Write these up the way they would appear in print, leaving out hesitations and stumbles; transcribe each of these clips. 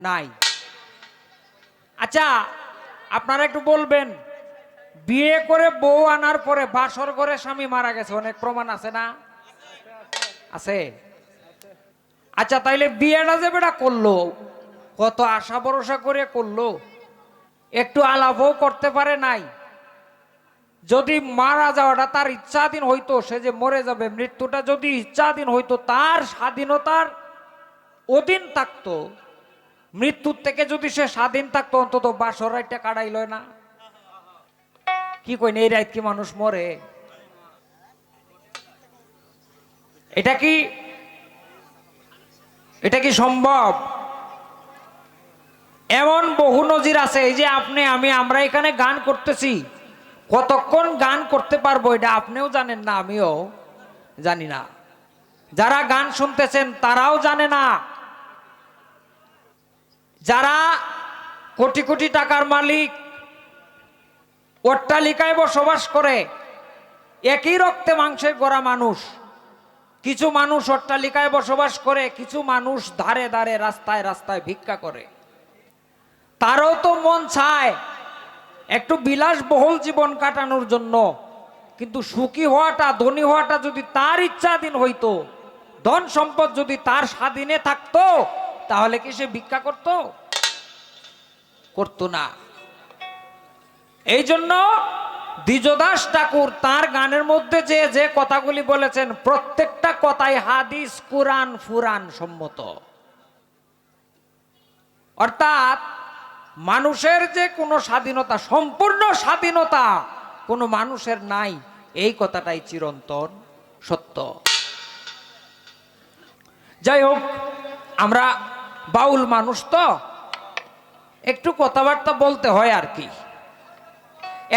নাই। আচ্ছা, আপনারা একটু বলবেন, বিয়ে করে বউ আনার পরে বাসর ঘরে স্বামী মারা গেছে, অনেক প্রমাণ আছে না? আছে। আচ্ছা, তাইলে বিয়েটা যে বেটা করলো, কত আশা ভরসা করে করলো, একটু আলাপও করতে পারে নাই। যদি মারা যাওয়াটা তার ইচ্ছাধীন হইতো, সে যে মরে যাবে, মৃত্যুটা যদি ইচ্ছাধীন হইতো, তার স্বাধীনতার অধীন থাকতো, মৃত্যুর থেকে যদি সে স্বাধীন থাকতো, অন্তত বাসর রাইটটা কাটাইল না। কি কইন, এই রাত কি মানুষ মরে? এটা কি সম্ভব? এমন বহু নজির আছে। এই যে আপনি আমরা এখানে গান করতেছি, কতক্ষণ গান করতে পারবো এটা আপনিও জানেন না, আমিও জানি না। যারা গান শুনতেছেন তারাও জানে না। যারা কোটি কোটি টাকার মালিক, অট্টালিকায় বসবাস করে, একই রক্তে মাংসের গড়া মানুষ, কিছু মানুষ অট্টালিকায় বসবাস করে, কিছু মানুষ ধারে ধারে রাস্তায় রাস্তায় ভিক্ষা করে। তারও তো মন চায় একটু বিলাসবহুল জীবন কাটানোর জন্য, কিন্তু সুখী হওয়াটা, ধনী হওয়াটা যদি তার ইচ্ছাধীন হইতো, ধন সম্পদ যদি তার স্বাধীনে থাকতো, তাহলে কি সে ভিক্ষা করতো না। এই জন্য দ্বিজদাস ঠাকুর তার গানের মধ্যে যে যে কথাগুলি বলেছেন, প্রত্যেকটা কথাই হাদিস, কুরআন, ফুরান সম্মত। অর্থাৎ মানুষের যে কোনো স্বাধীনতা, সম্পূর্ণ স্বাধীনতা কোনো মানুষের নাই, এই কথাটাই চিরন্তন সত্য। যাই হোক, আমরা বাউল মানুষ তো একটু কথাবার্তা বলতে হয় আর কি।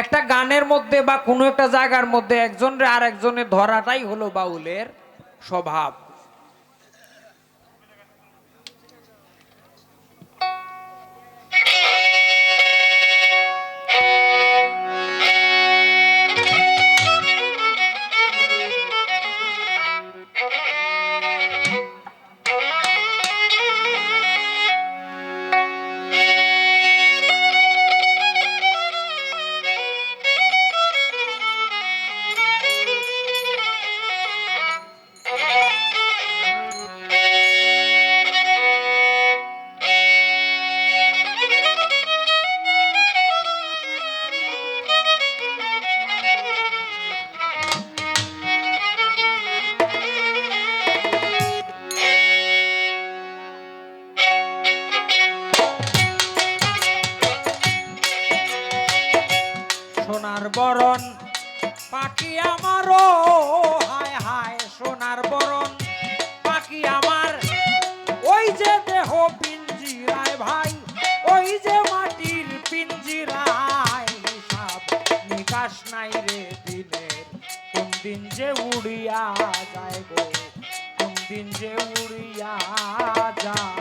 একটা গানের মধ্যে বা কোনো একটা জায়গার মধ্যে একজনের আর একজনের ধরাটাই হলো বাউলের স্বভাব। সোনার বরণ পাখি আমারও, হায় হায় সোনার বরণ পাখি আমার, ওই যে দেহ পিঞ্জিরায় ভাই, ওই যে মাটির পিঞ্জিরায়, হিসাব নিকাশ নাই রে দিনের, কোন দিন যে উড়িয়া যায় গো, কোন দিন যে উড়িয়া যায়।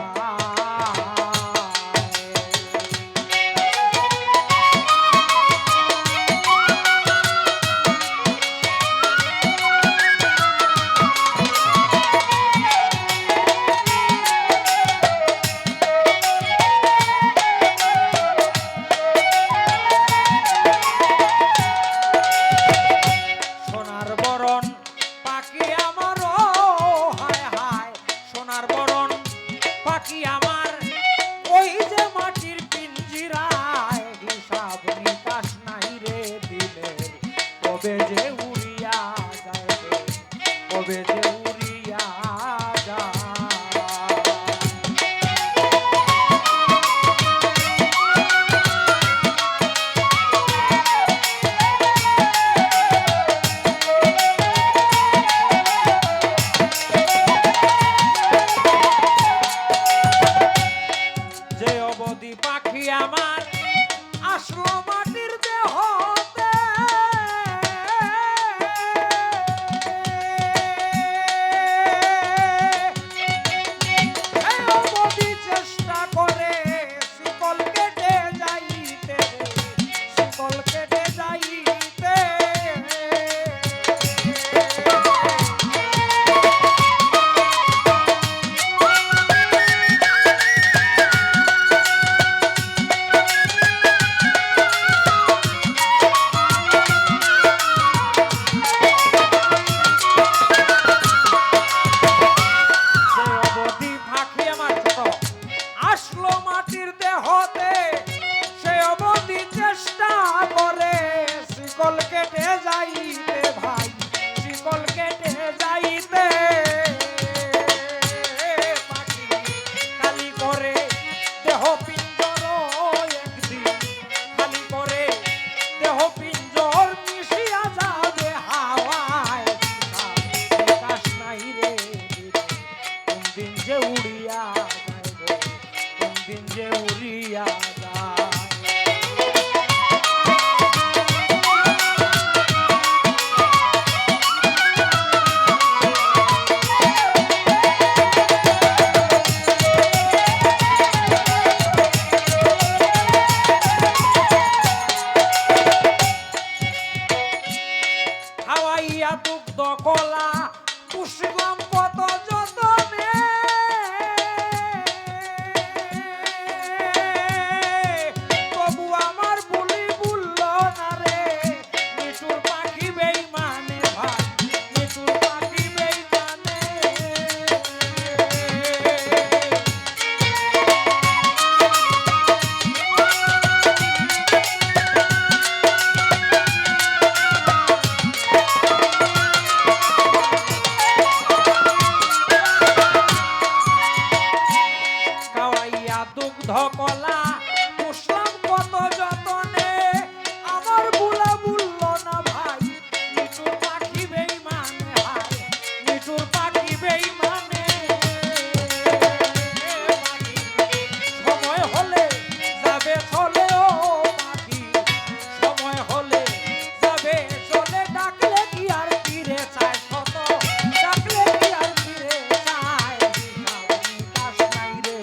যে উড়িয়া যায়। খাওয়াইয়া দুগ্ধ কলা পুষ্পম কত যতনে তবু আমার বুলি বলল না রে নিঠুর পাখি বেইমানে ভাই নিঠুর পাখি বেইমানে। খাওয়াইয়া দুগ্ধ কলা পুষলাম কত যতনে আমার বুলা বলল না ভাই নিঠুর পাখি বেইমানে হায় নিঠুর পাখি বেইমানে। সময় হলে যাবে চলে ও পাখি সময় হলে যাবে চলে ডাকলে কি আর ফিরে চায় শত ডাকলে কি আর ফিরে চায় কাশ নাই রে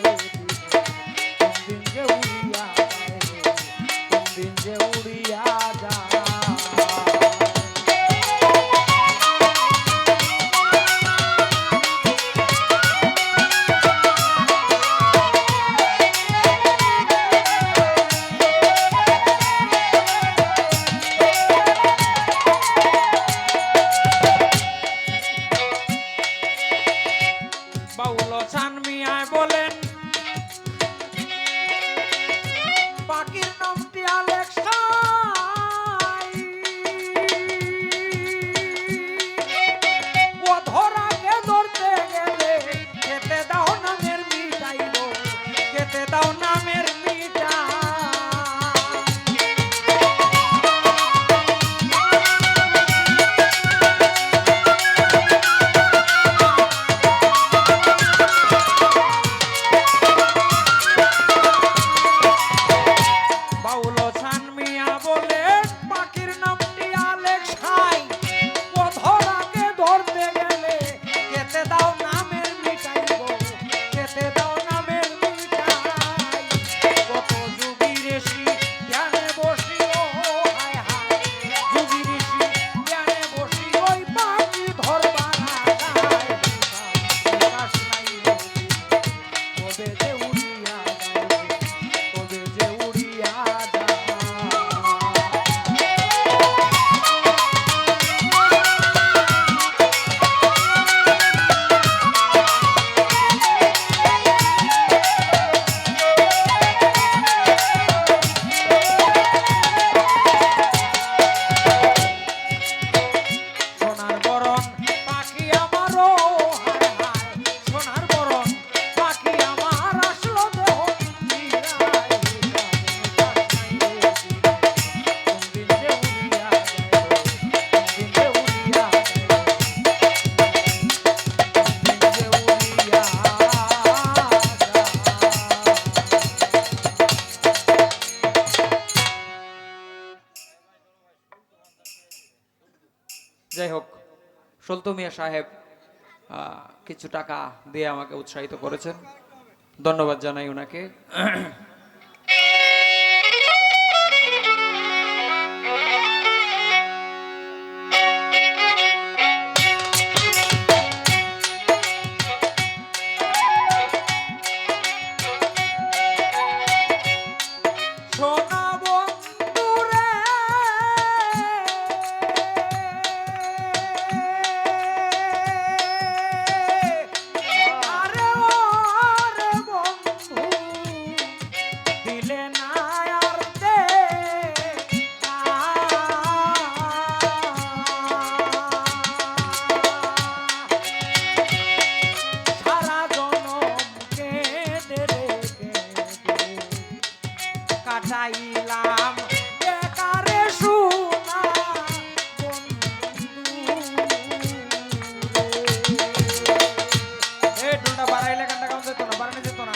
দিন যে উড়িয়া যায় দিন যে উড়িয়া যায়। বাউল চান মিয়ায় বলেন পাখির নামটি আলেক্সাই ও ধরাকে ধরতে গেলে খেতে দাও নামের মিটাইল খেতে দাও নামের মিটা। বাউল চান মিয়া বলেন পাখির নামটি আলেক্সাই ও ধরাকে ধরতে গেলে খেতে দাও নামের মিটাই গো খেতে দাও নামের মিটাই। কত যুগী ঋষি ধ্যানে বসি ও হায় হায় যুগী ঋষি ধ্যানে বসি ওই পাখি ধরবার আশায় বিকাশ নাই রে কবে যে উড়িয়া যায় কবে যে উড়িয়া যায়। সোনার বরণ পাখি আমারও হায় হায় সোনার বরণ পাখি আমার আসলো দেহ পিঞ্জিরায় কোন দিন যে উড়িয়া যায় কোন দিন যে উড়িয়া যায় কোন দিন যে উড়িয়া যায়। যাই হোক সলতু মিয়া সাহেব কিছু টাকা দিয়ে আমাকে উৎসাহিত করেছেন ধন্যবাদ জানাই ওনাকে। সোনা বন্ধুরে আরে ওরে বন্ধু দিলে না আর দে সারা জনম কেঁদে রে কেঁদে কাটাইলাম বেকারে সোনা বন্ধু রে। এই টোনটা বাড়াইলে গানটা কেমন যেত না বাড়ানো যেত না।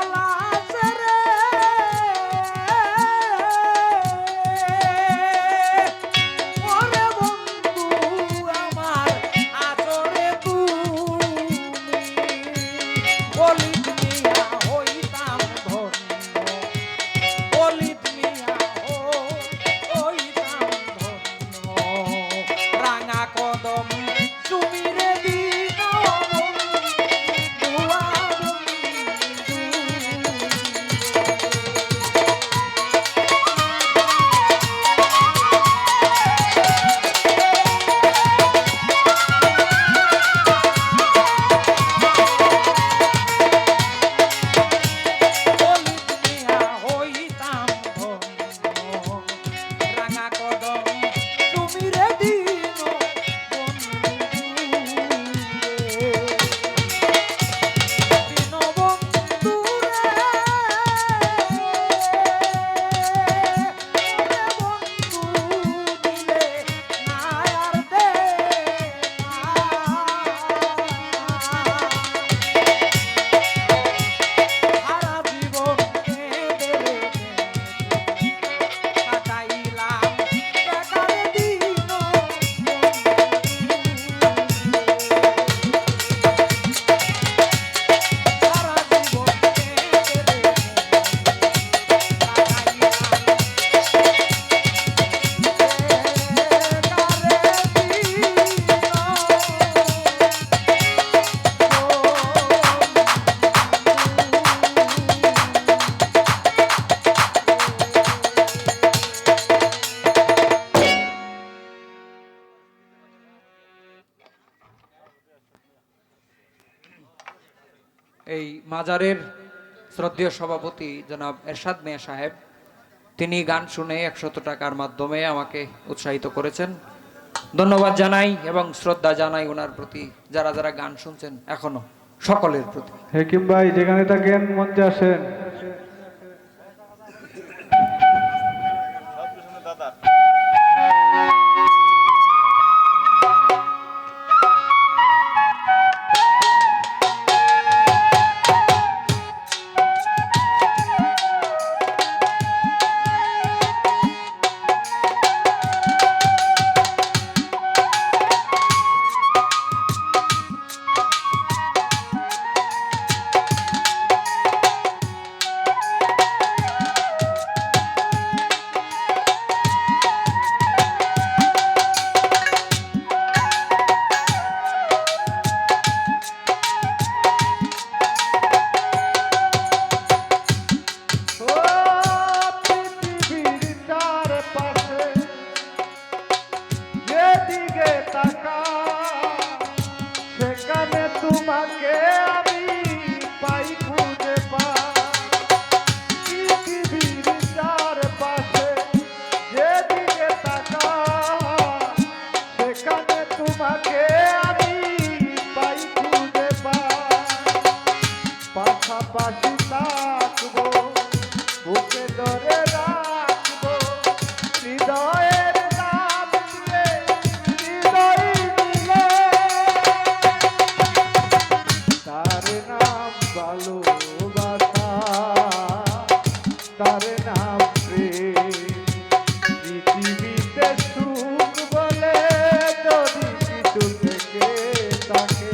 পলাশে রে ওরে বন্ধু আমার আচরে তুমি অলিত মিয়া হইতাম ধন্য অলিত মিয়া হইতাম ধন্য রাঙা কদম চুমিরে দিন বন্ধুয়া অলিত মিয়া হইতাম ধন্য রাঙা কদম চুমিরে দিন এই মাজারের শ্রদ্ধেয় সভাপতি জনাব এরশাদ মিয়া সাহেব তিনি গান শুনে 100 টাকার মাধ্যমে আমাকে উৎসাহিত করেছেন। ধন্যবাদ জানাই এবং শ্রদ্ধা জানাই ওনার প্রতি, যারা যারা গান শুনছেন এখনো সকলের প্রতি। হেকিম ভাই যেখানে থাকেন মঞ্চে আসেন। তোমাকে আমি পাই খুঁজে পৃথিবীর চারপাশে যেদিকে তাকাই সেখানে তোমাকে আমি পাই খুঁজে পাশাপাশি থাকবো বুকে ধরে রাখবো হৃদয়ের নাম দিয়ে হৃদয় দিলে তার নাম ভালোবাসা তার নাম প্রেম পৃথিবীতে সুখ বলে যদি কিছু থেকে থাকে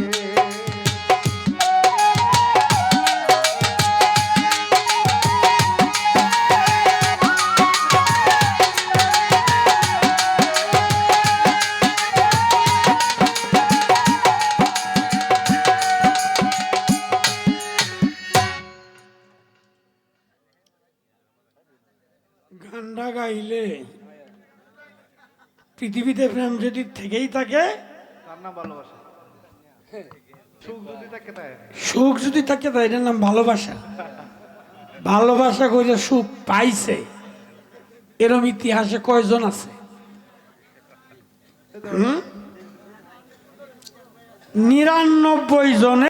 গানটা গাইলে পৃথিবীতে প্রেম যদি থেকেই থাকে তার নাম ভালোবাসা সুখ যদি থাকে তাই সুখ যদি থাকে তাই এটার নাম ভালোবাসা। ভালোবাসা করে সুখ পাইছে এরম ইতিহাসে কয়জন আছে? 99 জনে